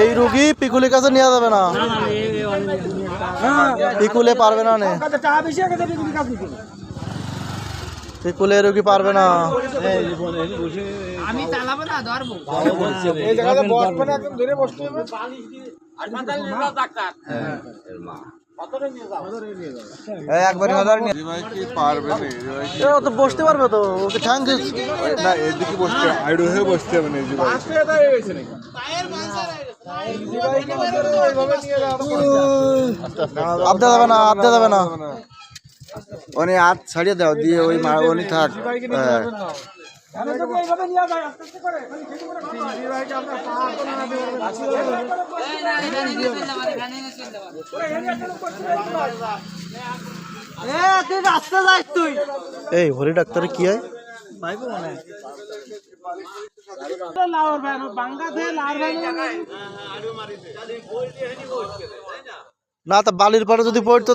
এই রুগী পিকুলির কাছে নিয়ে যাবে না, পিকুলে পারবে না, পিকুলে রুগী পারবে না। আমি চালাবো না, ধরবো বসতে পারবে তো, ওকে ঠ্যাং না এদিকে বসতে আইডো হয়ে বসতে হবে না। আবদা যাবে না, আবদা যাবে না, উনি হাত ছাড়িয়ে দাও দিয়ে ওই উনি থাক। এই হরি ডাক্তারে কি হয় না, তা বালির পাড়ে যদি পড়তো